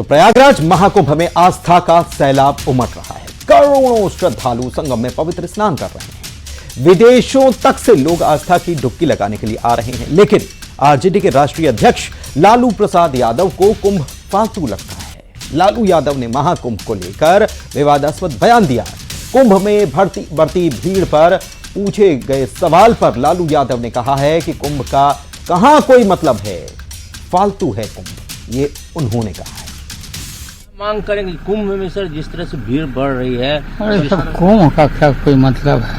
तो प्रयागराज महाकुंभ में आस्था का सैलाब उमड़ रहा है। करोड़ों श्रद्धालु संगम में पवित्र स्नान कर रहे हैं। विदेशों तक से लोग आस्था की डुबकी लगाने के लिए आ रहे हैं, लेकिन आरजेडी के राष्ट्रीय अध्यक्ष लालू प्रसाद यादव को कुंभ फालतू लगता है। लालू यादव ने महाकुंभ को लेकर विवादास्पद बयान दिया। कुंभ में बढ़ती भीड़ पर पूछे गए सवाल पर लालू यादव ने कहा है कि कुंभ का कहां कोई मतलब है, फालतू है कुंभ, ये उन्होंने कहा है। मांग करेंगे कुंभ में सर जिस तरह से भीड़ बढ़ रही है, अरे सब कुंभ का क्या कोई मतलब है,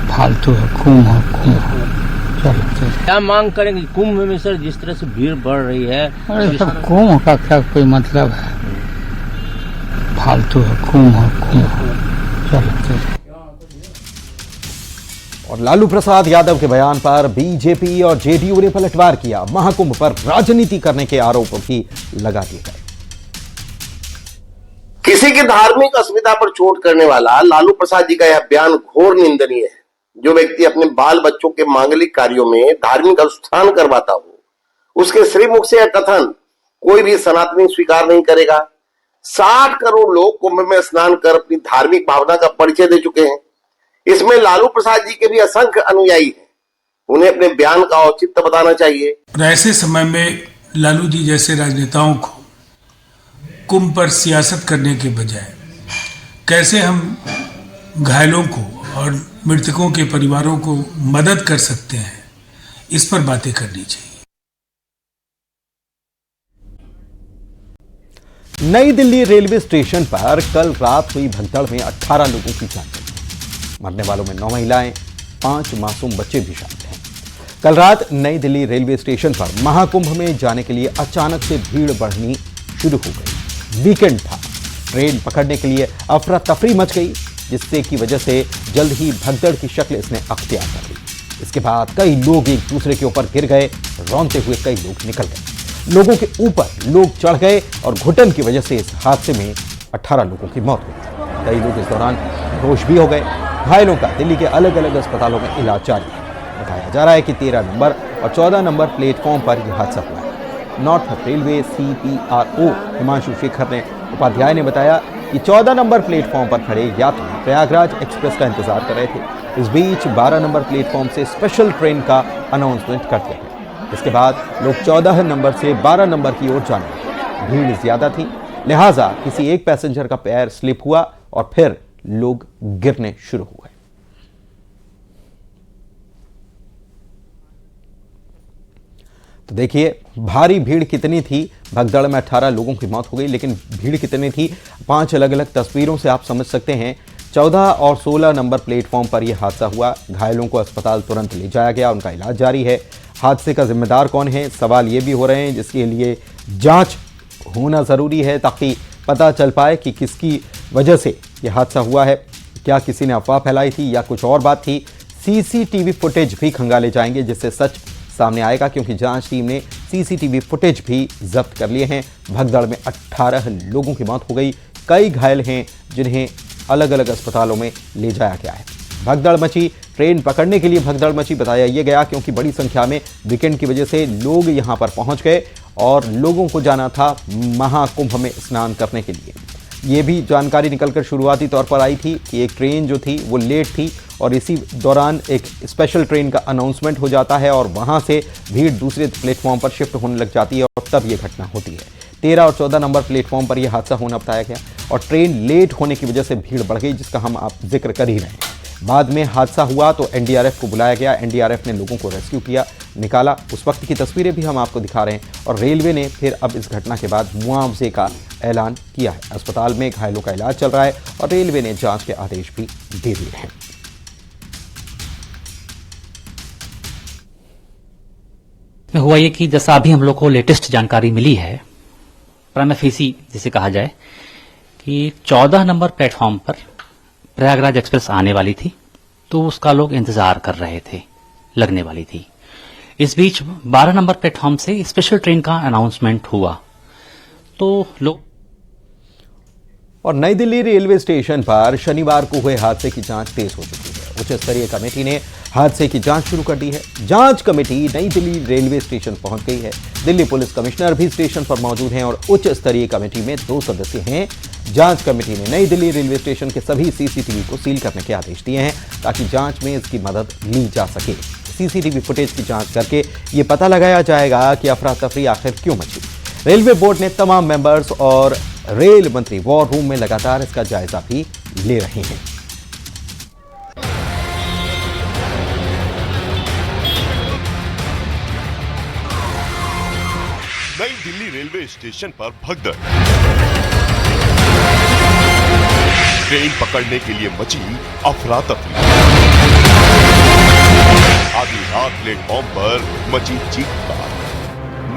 फालतू है कुंभ। चलो क्या मांग करेंगे कुंभ में सर जिस तरह से भीड़ बढ़ रही है, अरे सब कुंभ का क्या कोई मतलब है, फालतू है कुंभ। चलो और लालू प्रसाद यादव के बयान पर बीजेपी और जेडीयू ने पलटवार किया। महाकुंभ पर राजनीति करने के आरोप भी लगा दिए गए। किसी की धार्मिक असुविधा पर चोट करने वाला लालू प्रसाद जी का यह बयान घोर निंदनीय है। जो व्यक्ति अपने बाल बच्चों के मांगलिक कार्यों में धार्मिक अनुष्ठान करवाता हो, उसके श्रीमुख से यह कथन कोई भी सनातनी स्वीकार नहीं करेगा। 60 करोड़ लोग कुंभ में स्नान कर अपनी धार्मिक भावना का परिचय दे चुके हैं। इसमें लालू प्रसाद जी के भी असंख्य अनुयायी हैं। उन्हें अपने बयान का औचित्य बताना चाहिए। और ऐसे समय में लालू जी जैसे राजनेताओं को कुंभ पर सियासत करने के बजाय कैसे हम घायलों को और मृतकों के परिवारों को मदद कर सकते हैं, इस पर बातें करनी चाहिए। नई दिल्ली रेलवे स्टेशन पर कल रात हुई भगदड़ में 18 लोगों की जान गई। मरने वालों में 9 महिलाएं, 5 मासूम बच्चे भी शामिल हैं। कल रात नई दिल्ली रेलवे स्टेशन पर महाकुंभ में जाने के लिए अचानक से भीड़ बढ़नी शुरू हो गई। वीकेंड था, ट्रेन पकड़ने के लिए अफरा तफरी मच गई, जिससे की वजह से जल्द ही भगदड़ की शक्ल इसने अख्तियार कर ली। इसके बाद कई लोग एक दूसरे के ऊपर गिर गए, रौंदते हुए कई लोग निकल गए। लोगों के ऊपर लोग चढ़ गए और घुटन की वजह से इस हादसे में 18 लोगों की मौत हुई। कई लोग इस दौरान बेहोश भी हो गए। घायलों का दिल्ली के अलग अलग अस्पतालों में इलाज जारी है। बताया जा रहा है कि 13 नंबर और 14 नंबर प्लेटफॉर्म पर यह हादसा हुआ है। North railway CPRO Himanshu Shekhar ने उपाध्याय ने बताया कि 14 नंबर प्लेटफॉर्म पर खड़े यात्री प्रयागराज एक्सप्रेस का इंतजार कर रहे थे। इस बीच 12 नंबर प्लेटफॉर्म से स्पेशल ट्रेन का अनाउंसमेंट कर दिया गया। इसके बाद लोग 14 नंबर से 12 नंबर की ओर जाने लगे। भीड़ ज्यादा थी, लिहाजा किसी एक पैसेंजर का पैर स्लिप हुआ और फिर लोग गिरने शुरू हुए। तो देखिए भारी भीड़ कितनी थी। भगदड़ में 18 लोगों की मौत हो गई, लेकिन भीड़ कितनी थी 5 अलग अलग तस्वीरों से आप समझ सकते हैं। 14 और 16 नंबर प्लेटफॉर्म पर यह हादसा हुआ। घायलों को अस्पताल तुरंत ले जाया गया, उनका इलाज जारी है। हादसे का जिम्मेदार कौन है, सवाल ये भी हो रहे हैं, जिसके लिए जांच होना जरूरी है ताकि पता चल पाए कि किसकी वजह से यह हादसा हुआ है। क्या किसी ने अफवाह फैलाई थी या कुछ और बात थी। CCTV फुटेज भी खंगाले जाएंगे, जिससे सच सामने आएगा, क्योंकि जांच टीम ने CCTV फुटेज भी जब्त कर लिए हैं। भगदड़ में 18 लोगों की मौत हो गई, कई घायल हैं जिन्हें अलग अलग अस्पतालों में ले जाया गया है। भगदड़ मची, ट्रेन पकड़ने के लिए भगदड़ मची बताया यह गया, क्योंकि बड़ी संख्या में वीकेंड की वजह से लोग यहां पर पहुंच गए और लोगों को जाना था महाकुंभ में स्नान करने के लिए। ये भी जानकारी निकलकर शुरुआती तौर पर आई थी कि एक ट्रेन जो थी वो लेट थी और इसी दौरान एक स्पेशल ट्रेन का अनाउंसमेंट हो जाता है और वहां से भीड़ दूसरे प्लेटफॉर्म पर शिफ्ट होने लग जाती है और तब ये घटना होती है। 13 और 14 नंबर प्लेटफॉर्म पर यह हादसा होना बताया गया और ट्रेन लेट होने की वजह से भीड़ बढ़ गई, जिसका हम आप जिक्र कर ही रहे हैं। बाद में हादसा हुआ तो NDRF को बुलाया गया। NDRF ने लोगों को रेस्क्यू किया, निकाला। उस वक्त की तस्वीरें भी हम आपको दिखा रहे हैं। और रेलवे ने फिर अब इस घटना के बाद मुआवजे का ऐलान किया है। अस्पताल में घायलों का इलाज चल रहा है और रेलवे ने जांच के आदेश भी दे दिए हैं। हुआ ये कि जैसा अभी हम लोग को लेटेस्ट जानकारी मिली है, प्राइमा फेसी जिसे कहा जाए, कि 14 नंबर प्लेटफॉर्म पर प्रयागराज एक्सप्रेस आने वाली थी, तो उसका लोग इंतजार कर रहे थे, लगने वाली थी। इस बीच 12 नंबर प्लेटफॉर्म से स्पेशल ट्रेन का अनाउंसमेंट हुआ, तो लोग। और नई दिल्ली रेलवे स्टेशन पर शनिवार को हुए हादसे की जांच तेज हो चुकी है। उच्च स्तरीय कमेटी ने हादसे की जांच शुरू कर दी है। जांच कमेटी नई दिल्ली रेलवे स्टेशन पहुंच गई है। दिल्ली पुलिस कमिश्नर भी स्टेशन पर मौजूद हैं और उच्च स्तरीय कमेटी में 2 सदस्य हैं। जांच कमेटी ने नई दिल्ली रेलवे स्टेशन के सभी सीसीटीवी को सील करने के आदेश दिए हैं ताकि जांच में इसकी मदद ली जा सके। सीसीटीवी फुटेज की जांच करके ये पता लगाया जाएगा कि अफरा तफरी आखिर क्यों मची। रेलवे बोर्ड ने तमाम मेंबर्स और रेल मंत्री वॉर रूम में लगातार इसका जायजा भी ले रहे हैं। नई दिल्ली रेलवे स्टेशन पर भगदड़, ट्रेन पकड़ने के लिए मची अफरा तफरी, आधी रात प्लेटफॉर्म पर मची चीख-पुकार।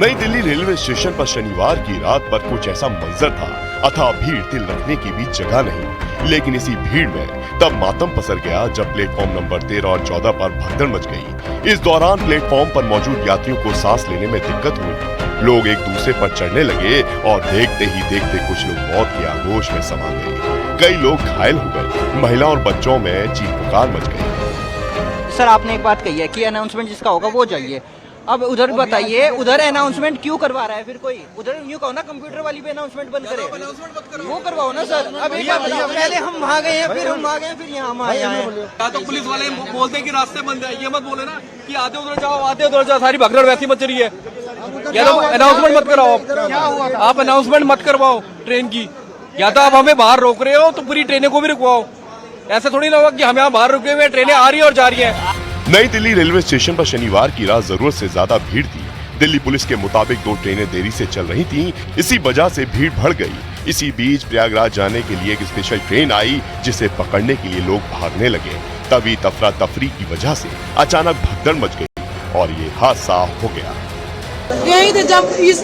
नई दिल्ली रेलवे स्टेशन पर शनिवार की रात पर कुछ ऐसा मंजर था, अथाह भीड़ तिल रखने की भी जगह नहीं। लेकिन इसी भीड़ में तब मातम पसर गया जब प्लेटफॉर्म नंबर 13 और 14 पर भगदड़ मच गई। इस दौरान प्लेटफॉर्म पर मौजूद यात्रियों को सांस लेने में दिक्कत हुई। लोग एक दूसरे पर चढ़ने लगे और देखते ही देखते कुछ लोग मौत के आगोश में समा गए। कई लोग घायल हो गए। महिला और बच्चों में चीख पुकार मच गई। सर, आपने एक बात कही है कि अनाउंसमेंट जिसका होगा वो जाइए। अब उधर बताइए, उधर अनाउंसमेंट क्यों करवा रहा है फिर कोई? उधर यूँ कहो ना, कंप्यूटर वाली पे अनाउंसमेंट बंद करे, वो करवाओ ना सर। अब एक बात बताओ, पहले हम वहाँ गए हैं, फिर हम वहाँ गए, फिर यहाँ हम आए हैं। या तो पुलिस वाले बोलते हैं कि रास्ते बंद है, ये मत बोले ना कि आते उधर जाओ, आते उधर जाओ। सारी भगदड़ वैसी मच रही है। या तो अनाउंसमेंट मत कराओ, आप अनाउंसमेंट मत करवाओ ट्रेन की। या तो आप हमें बाहर रोक रहे हो तो पूरी ट्रेनें को भी रुकवाओ। ऐसा थोड़ी ना होगा कि हम यहाँ बाहर रुके हुए, ट्रेनें आ रही है और जा रही है। नई दिल्ली रेलवे स्टेशन पर शनिवार की रात जरूरत से ज्यादा भीड़ थी। दिल्ली पुलिस के मुताबिक 2 ट्रेनें देरी से चल रही थीं, इसी वजह से भीड़ बढ़ गई। इसी बीच प्रयागराज जाने के लिए एक स्पेशल ट्रेन आई, जिसे पकड़ने के लिए लोग भागने लगे। तभी तफरा तफरी की वजह से अचानक भगदड़ मच गई और ये हादसा हो गया। यही थे जब इस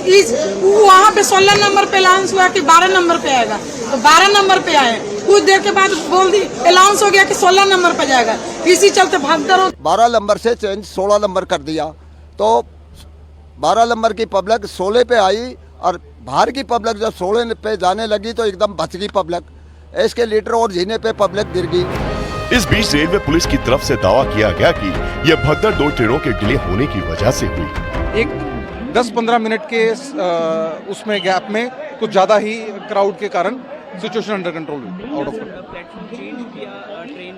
वहाँ पे 16 नंबर पे अनाउंस हुआ कि 12 नंबर पे आएगा, तो 12 नंबर पे आए। कुछ देर के बाद बोल दी अनाउंस हो गया कि 16 नंबर पे जाएगा। इसी चलते भागदड़ 12 नंबर से चेंज 16 नंबर कर दिया, तो 12 नंबर की पब्लिक 16 पे आई और बाहर की पब्लिक जब 16 पे जाने लगी तो एकदम बच गई पब्लिक। इसके लीटर और जीने पे पब्लिक गिर गई। इस बीच रेलवे पुलिस की तरफ से दावा किया गया कि यह भगदड़ 2 ट्रेनों के डिले होने की वजह से हुई। एक 10-15 मिनट के उसमें गैप में कुछ ज्यादा ही क्राउड के कारण सिचुएशन अंडर कंट्रोल हुई। आउट ऑफ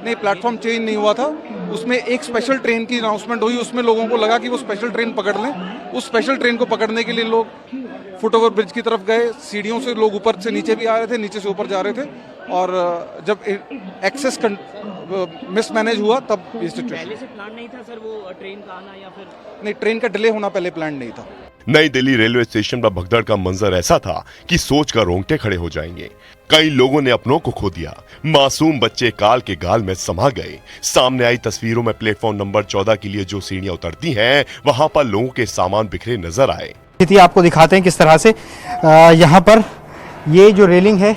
नहीं, प्लेटफॉर्म चेंज नहीं हुआ था। उसमें एक स्पेशल ट्रेन की अनाउंसमेंट हुई। उसमें लोगों को लगा कि वो स्पेशल ट्रेन पकड़ लें। उस स्पेशल ट्रेन को पकड़ने के लिए लोग फुटओवर ब्रिज की तरफ गए। सीढ़ियों से लोग ऊपर से नीचे भी आ रहे थे, नीचे से ऊपर जा रहे थे। और जब एक्सेस मिसमैनेज हुआ तब ये सिचुएशन। पहले से प्लान नहीं था सर वो ट्रेन का आना, या फिर नहीं, ट्रेन का डिले होना पहले प्लान नहीं था। नई दिल्ली रेलवे स्टेशन पर भगदड़ का मंजर ऐसा था कि सोचकर रोंगटे खड़े हो जाएंगे। कई लोगों ने अपनों को खो दिया। मासूम बच्चे काल के गाल में समा गए। सामने आई तस्वीरों में प्लेटफॉर्म नंबर 14 के लिए जो सीढ़ियां उतरती हैं, वहां पर लोगों के सामान बिखरे नजर आए। आपको दिखाते हैं किस तरह से यहाँ पर ये जो रेलिंग है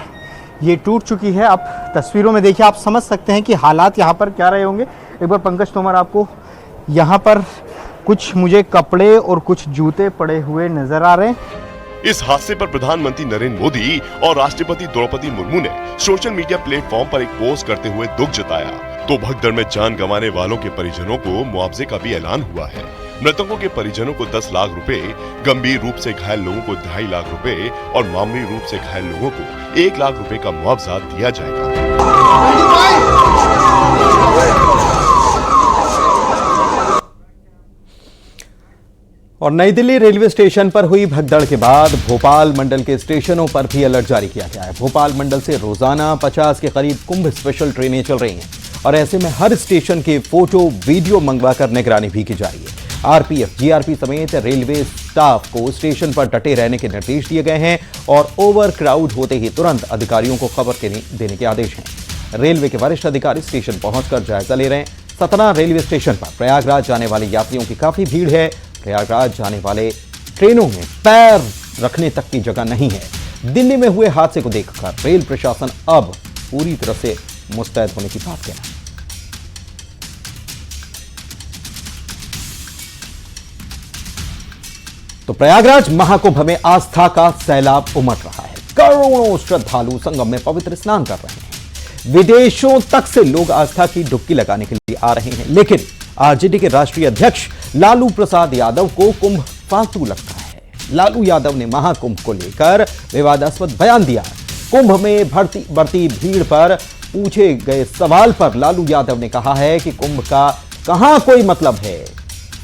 ये टूट चुकी है। आप तस्वीरों में देखिए, आप समझ सकते हैं कि हालात यहाँ पर क्या रहे होंगे। एक बार पंकज तोमर, आपको यहाँ पर कुछ मुझे कपड़े और कुछ जूते पड़े हुए नजर आ रहे हैं। इस हादसे पर प्रधानमंत्री नरेंद्र मोदी और राष्ट्रपति द्रौपदी मुर्मू ने सोशल मीडिया प्लेटफॉर्म पर एक पोस्ट करते हुए दुख जताया। तो भगदड़ में जान गंवाने वालों के परिजनों को मुआवजे का भी ऐलान हुआ है। मृतकों के परिजनों को 10 लाख रुपए, गंभीर रूप से घायल लोगों को 2.5 लाख रुपए और मामूली रूप से घायल लोगों को 1 लाख रुपए का मुआवजा दिया जाएगा। और नई दिल्ली रेलवे स्टेशन पर हुई भगदड़ के बाद भोपाल मंडल के स्टेशनों पर भी अलर्ट जारी किया गया है। भोपाल मंडल से रोजाना 50 के करीब कुंभ स्पेशल ट्रेनें चल रही हैं और ऐसे में हर स्टेशन के फोटो वीडियो मंगवाकर निगरानी भी की जा रही है। आरपीएफ, जीआरपी समेत रेलवे स्टाफ को स्टेशन पर डटे रहने के निर्देश दिए गए हैं और ओवर क्राउड होते ही तुरंत अधिकारियों को खबर देने के आदेश हैं। रेलवे के वरिष्ठ अधिकारी स्टेशन पहुंचकर जायजा ले रहे हैं। सतना रेलवे स्टेशन पर प्रयागराज जाने वाले यात्रियों की काफी भीड़ है। प्रयागराज जाने वाले ट्रेनों में पैर रखने तक की जगह नहीं है। दिल्ली में हुए हादसे को देखकर रेल प्रशासन अब पूरी तरह से मुस्तैद होने की बात कहना है। तो प्रयागराज महाकुंभ में आस्था का सैलाब उमड़ रहा है। करोड़ों श्रद्धालु संगम में पवित्र स्नान कर रहे हैं। विदेशों तक से लोग आस्था की डुबकी लगाने के लिए आ रहे हैं, लेकिन आरजेडी के राष्ट्रीय अध्यक्ष लालू प्रसाद यादव को कुंभ फालतू लगता है। लालू यादव ने महाकुंभ को लेकर विवादास्पद बयान दिया। कुंभ में बढ़ती भीड़ पर पूछे गए सवाल पर लालू यादव ने कहा है कि कुंभ का कहां कोई मतलब है,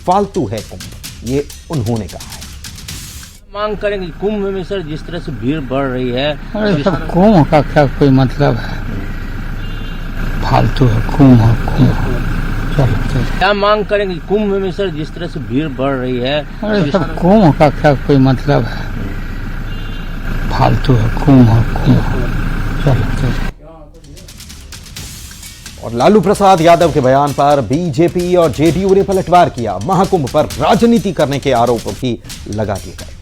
फालतू है कुंभ, ये उन्होंने कहा है। मांग करेंगे कुंभ में सर जिस तरह से भीड़ बढ़ रही है, अरे सब कुंभ का क्या कोई मतलब है, फालतू है कुंभ। चलो क्या मांग करेंगे कुंभ में सर जिस तरह से भीड़ बढ़ रही है, अरे सब कुंभ का क्या कोई मतलब है, फालतू है कुंभ। चलो और लालू प्रसाद यादव के बयान पर बीजेपी और जेडीयू ने पलटवार किया। महाकुंभ पर राजनीति करने के आरोप भी लगा दिए गए।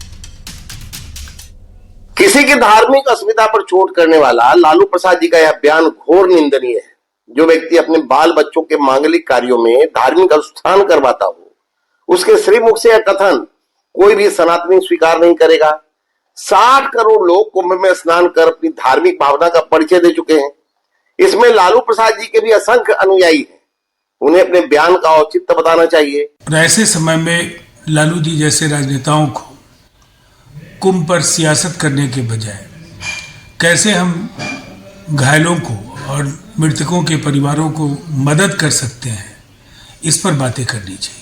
किसी की धार्मिक अस्मिता पर चोट करने वाला लालू प्रसाद जी का यह बयान घोर निंदनीय है। जो व्यक्ति अपने बाल बच्चों के मांगलिक कार्यों में धार्मिक अनुष्ठान करवाता हो, उसके श्रीमुख से यह कथन कोई भी सनातनी स्वीकार नहीं करेगा। 60 करोड़ लोग कुंभ में स्नान कर अपनी धार्मिक भावना का परिचय दे चुके हैं। इसमें लालू प्रसाद जी के भी असंख्य अनुयायी हैं। उन्हें अपने बयान का औचित्य बताना चाहिए। और ऐसे समय में लालू जी जैसे राजनेताओं को कुंभ पर सियासत करने के बजाय कैसे हम घायलों को और मृतकों के परिवारों को मदद कर सकते हैं, इस पर बातें करनी चाहिए।